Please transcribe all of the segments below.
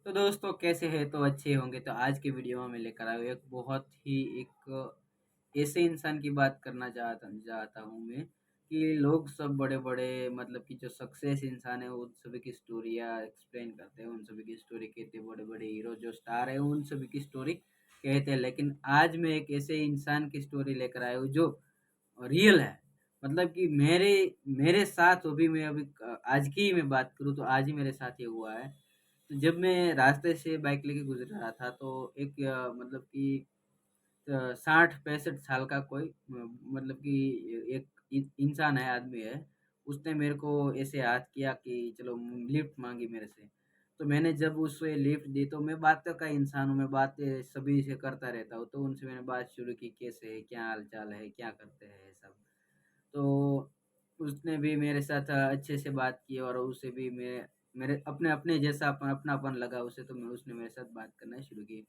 तो दोस्तों कैसे हैं? तो अच्छे होंगे। तो आज की वीडियो में मैं लेकर आया हूँ एक बहुत ही एक ऐसे इंसान की बात करना चाहता चाहता हूँ मैं कि लोग सब बड़े-बड़े मतलब कि जो सक्सेस इंसान है उन सभी की स्टोरियाँ एक्सप्लेन करते हैं, उन सभी की स्टोरी कहते हैं, बड़े-बड़े हीरो जो स्टार है उन सभी की स्टोरी कहते हैं। लेकिन आज मैं एक ऐसे इंसान की स्टोरी लेकर आया हूँ जो रियल है। मतलब कि मेरे मेरे साथ अभी मैं अभी आज की ही मैं बात करूँ तो आज ही मेरे साथ ये हुआ है। तो जब मैं रास्ते से बाइक लेके गुज़र रहा था तो एक मतलब कि 60-65 साल का कोई मतलब कि एक इंसान है, आदमी है, उसने मेरे को ऐसे याद किया कि चलो लिफ्ट माँगी मेरे से। तो मैंने जब उसे लिफ्ट दी तो मैं बातों का इंसान हूँ, मैं बातें सभी से करता रहता हूँ, तो उनसे मैंने बात शुरू की, कैसे है, क्या हाल-चाल है, क्या करते हैं सब। तो उसने भी मेरे साथ अच्छे से बात की और उसे भी मैं मेरे अपने जैसा अपनापन लगा उसे, तो मैं उसने मेरे साथ बात करना शुरू की।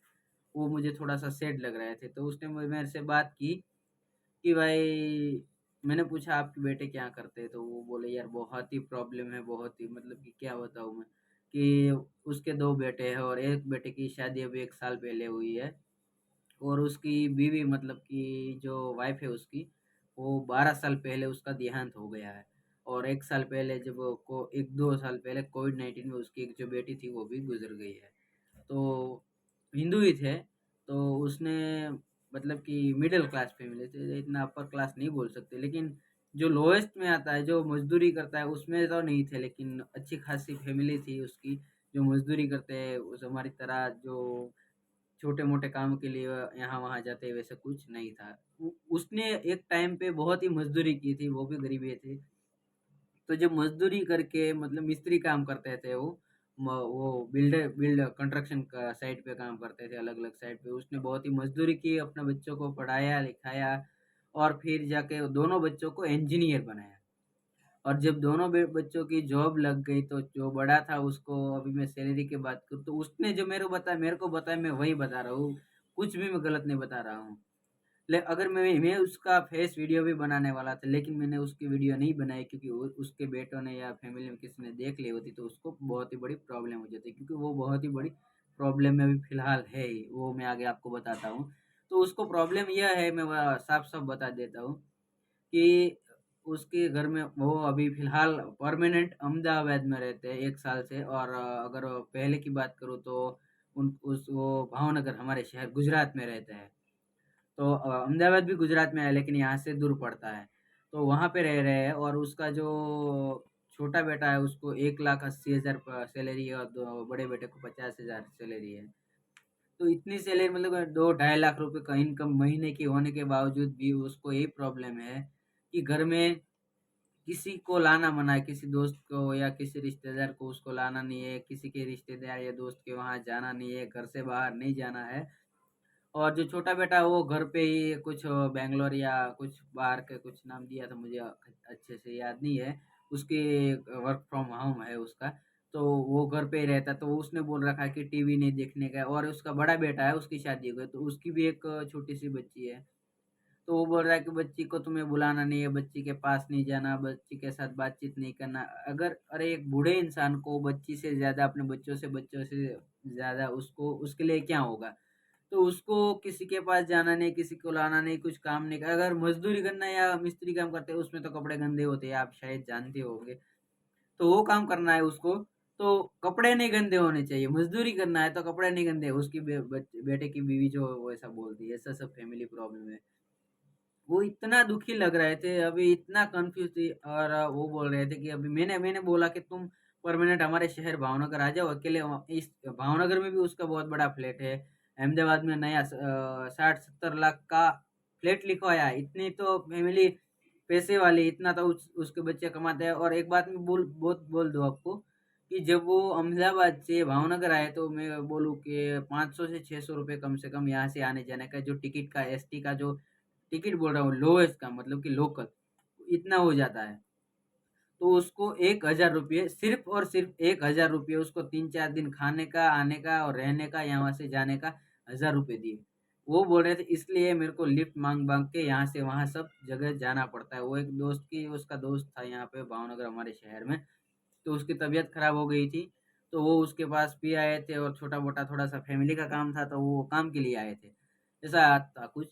वो मुझे थोड़ा-सा सैड लग रहे थे, तो उसने मेरे से बात की कि भाई मैंने पूछा आपके बेटे क्या करते हैं? तो वो बोले यार बहुत ही प्रॉब्लम है, बहुत ही मतलब कि क्या बताऊँ मैं, कि उसके 2 बेटे हैं और एक बेटे की शादी अभी 1 साल पहले हुई है। और उसकी बीवी मतलब कि जो वाइफ़ है उसकी, वो 12 साल पहले उसका देहांत हो गया है। और 1 साल पहले जब वो को 1-2 साल पहले कोविड-19 में उसकी एक जो बेटी थी वो भी गुज़र गई है। तो हिंदू ही थे, तो उसने मतलब कि मिडल क्लास फैमिली थी, इतना अपर क्लास नहीं बोल सकते, लेकिन जो लोएस्ट में आता है, जो मज़दूरी करता है उसमें तो नहीं थे, लेकिन अच्छी खासी फैमिली थी उसकी, जो मज़दूरी करते हैं उस हमारी तरह जो छोटे-मोटे काम के लिए यहाँ-वहाँ जाते वैसा कुछ नहीं था। उ उसने एक टाइम पे बहुत ही मज़दूरी की थी, वो भी गरीबी थी। तो जब मज़दूरी करके मतलब मिस्त्री काम करते थे वो बिल्ड कंस्ट्रक्शन का साइट पे काम करते थे, अलग-अलग साइट पे। उसने बहुत ही मज़दूरी की, अपने बच्चों को पढ़ाया, लिखाया और फिर जाके दोनों बच्चों को इंजीनियर बनाया। और जब दोनों बच्चों की जॉब लग गई तो जो बड़ा था उसको, अभी मैं सैलरी की बात करूँ तो उसने जो मेरे को बताया मैं वही बता रहा हूँ, कुछ भी मैं गलत नहीं बता रहा हूँ। अगर मैं उसका फेस वीडियो भी बनाने वाला था, लेकिन मैंने उसकी वीडियो नहीं बनाई क्योंकि वो उसके बेटों ने या फैमिली में किसी ने देख ली होती तो उसको बहुत ही बड़ी प्रॉब्लम हो जाती, क्योंकि वो बहुत ही बड़ी प्रॉब्लम में अभी फ़िलहाल है ही, वो मैं आगे आपको बताता हूँ। तो उसको प्रॉब्लम यह है, मैं साफ-साफ बता देता हूँ कि उसके घर में वो अभी फ़िलहाल परमानेंट अहमदाबाद में रहते हैं 1 साल से, और अगर पहले की बात करूँ तो उन उस वो भावनगर हमारे शहर गुजरात में रहते हैं। तो अहमदाबाद भी गुजरात में है लेकिन यहाँ से दूर पड़ता है। तो वहाँ पे रह रहे हैं और उसका जो छोटा बेटा है उसको 1,80,000 सैलरी है और दो बड़े बेटे को 50,000 सैलरी है। तो इतनी सैलरी मतलब 2 ढाई लाख रुपए का इनकम महीने की होने के बावजूद भी उसको यही प्रॉब्लम है कि घर में किसी को लाना मना है, किसी दोस्त को या किसी रिश्तेदार को उसको लाना नहीं है, किसी के रिश्तेदार या दोस्त के वहाँ जाना नहीं है, घर से बाहर नहीं जाना है। और जो छोटा बेटा है वो घर पे ही कुछ बैंगलोर या कुछ बाहर के कुछ नाम दिया था मुझे अच्छे से याद नहीं है। उसके वर्क फ्रॉम होम है उसका, तो वो घर पे ही रहता है, तो उसने बोल रखा है कि टीवी नहीं देखने का है। और उसका बड़ा बेटा है, उसकी शादी हो गई, तो उसकी भी एक छोटी-सी बच्ची है। तो वो बोल रहा है कि बच्ची को तुम्हें बुलाना नहीं है, बच्ची के पास नहीं जाना, बच्ची के साथ बातचीत नहीं करना। अगर अरे एक बूढ़े इंसान को बच्ची से ज़्यादा अपने बच्चों से ज़्यादा उसको उसके लिए क्या होगा? तो उसको किसी के पास जाना नहीं, किसी को लाना नहीं, कुछ काम नहीं, अगर मज़दूरी करना या मिस्त्री काम करते हैं उसमें तो कपड़े गंदे होते हैं, आप शायद जानते होंगे। तो वो काम करना है उसको, तो कपड़े नहीं गंदे होने चाहिए, मज़दूरी करना है तो कपड़े नहीं गंदे। उसकी बेटे की बीवी जो वो ऐसा बोलती है, ऐसा सब फैमिली प्रॉब्लम है। वो इतना दुखी लग रहे थे, अभी इतना कन्फ्यूज़ थी, और वो बोल रहे थे कि अभी मैंने मैंने बोला कि तुम परमानेंट हमारे शहर भावनगर आ जाओ अकेले, इस भावनगर में भी उसका बहुत बड़ा फ्लैट है। अहमदाबाद में नया 60-70 लाख का फ्लैट लिखवाया है। इतनी तो फैमिली पैसे वाली, इतना तो उसके बच्चे कमाते हैं। और एक बात मैं बोल दूँ आपको कि जब वो अहमदाबाद से भावनगर आए तो मैं बोलूँ कि 500 से 600 रुपए कम से कम यहाँ से आने-जाने का जो टिकट का, एसटी का जो टिकट बोल रहा हूँ, लोएस्ट का मतलब कि लोकल, इतना हो जाता है। तो उसको ₹1000, सिर्फ़ और सिर्फ़ ₹1000 उसको 3-4 दिन खाने का, आने का और रहने का, यहाँ से जाने का ₹1000 दिए। वो बोल रहे थे इसलिए मेरे को लिफ्ट माँग-माँग के यहाँ से वहाँ सब जगह जाना पड़ता है। वो एक दोस्त की उसका दोस्त था यहाँ पे भावनगर हमारे शहर में, तो उसकी तबीयत खराब हो गई थी। तो वो उसके पास भी आए थे और छोटा-मोटा थोड़ा-सा फैमिली का काम था, तो वो काम के लिए आए थे। ऐसा था कुछ।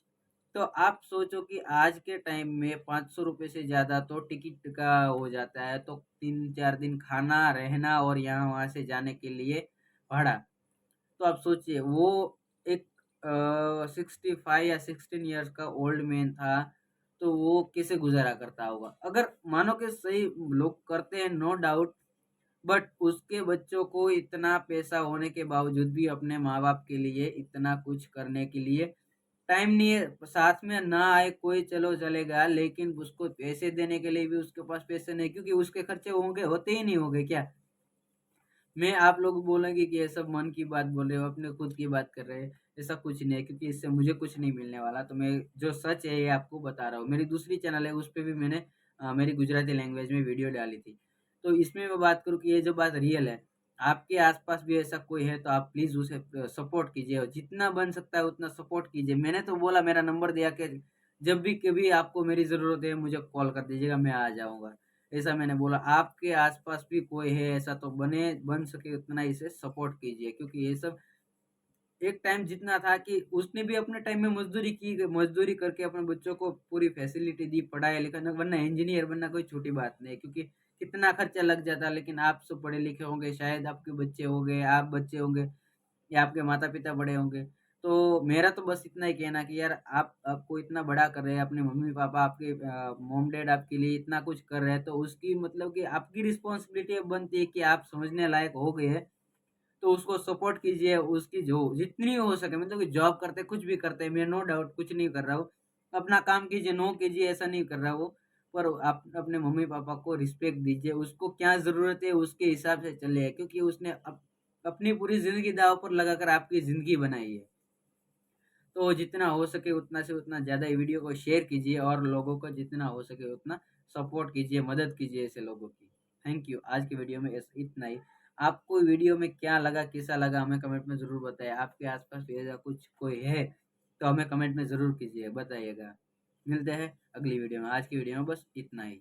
तो आप सोचो कि आज के टाइम में ₹500 से ज़्यादा तो टिकट का हो जाता है, तो 3-4 दिन खाना, रहना और यहाँ-वहाँ से जाने के लिए भाड़ा। तो आप सोचिए वो एक 65 या 16 इयर्स का ओल्ड मैन था, तो वो कैसे गुज़ारा करता होगा? अगर मानो कि सही लोग करते हैं नो डाउट, बट उसके बच्चों को इतना पैसा होने के बावजूद भी अपने माँ-बाप के लिए इतना कुछ करने के लिए टाइम नहीं है। साथ में ना आए कोई चलो चलेगा, लेकिन उसको पैसे देने के लिए भी उसके पास पैसे नहीं, क्योंकि उसके खर्चे होंगे, होते ही नहीं होंगे क्या? मैं आप लोग बोलेंगे कि ये सब मन की बात बोल रहे हो, अपने खुद की बात कर रहे हैं। ऐसा कुछ नहीं है, क्योंकि इससे मुझे कुछ नहीं मिलने वाला। तो मैं जो सच है ये आपको बता रहा हूँ। मेरी दूसरी चैनल है, उस पे भी मैंने मेरी गुजराती लैंग्वेज में वीडियो डाली थी। तो इसमें मैं बात करूँ कि ये जो बात रियल है, आपके आस-पास भी ऐसा कोई है तो आप प्लीज़ उसे सपोर्ट कीजिए और जितना बन सकता है उतना सपोर्ट कीजिए। मैंने तो बोला, मेरा नंबर दिया कि जब भी कभी आपको मेरी ज़रूरत है मुझे कॉल कर दीजिएगा, मैं आ जाऊँगा। ऐसा मैंने बोला, आपके आस-पास भी कोई है ऐसा तो बन सके उतना इसे सपोर्ट कीजिए, क्योंकि ये सब एक टाइम जितना था कि उसने भी अपने टाइम में मज़दूरी करके अपने बच्चों को पूरी फैसिलिटी दी, पढ़ाया-लिखाया, वरना इंजीनियर बनना कोई छोटी बात नहीं है, क्योंकि कितना खर्चा लग जाता है। लेकिन आप सब पढ़े-लिखे होंगे, शायद आपके बच्चे होंगे, आप बच्चे होंगे या आपके माता-पिता बड़े होंगे। तो मेरा तो बस इतना ही कहना कि यार आप आपको इतना बड़ा कर रहे हैं, अपने मम्मी-पापा आपके मॉम-डैड आपके लिए इतना कुछ कर रहे हैं, तो उसकी मतलब कि आपकी रिस्पॉन्सिबिलिटी अब बनती है कि आप समझने लायक हो गए हैं, तो उसको सपोर्ट कीजिए, उसकी जो जितनी हो सके, मतलब कि जॉब करते हैं, कुछ भी करते हैं, मैं नो डाउट कुछ नहीं कर रहा हूँ। अपना काम कीजिए, नो कीजिए ऐसा नहीं कर रहा हूँ, पर आप अपने मम्मी-पापा को रिस्पेक्ट दीजिए, उसको क्या ज़रूरत है उसके हिसाब से चलिए, क्योंकि उसने अपनी पूरी ज़िंदगी दाँव पर लगाकर आपकी ज़िंदगी बनाई है। तो जितना हो सके उतना से उतना ज़्यादा ये वीडियो को शेयर कीजिए और लोगों को जितना हो सके उतना सपोर्ट कीजिए, मदद कीजिए ऐसे लोगों की। Thank you. आज की वीडियो में इतना ही। आपको वीडियो में क्या लगा, कैसा लगा हमें कमेंट में ज़रूर बताएँ। आपके आस-पास भी ऐसा कुछ कोई है तो हमें कमेंट में ज़रूर कीजिए, बताइएगा। मिलते हैं अगली वीडियो में। आज की वीडियो में बस इतना ही।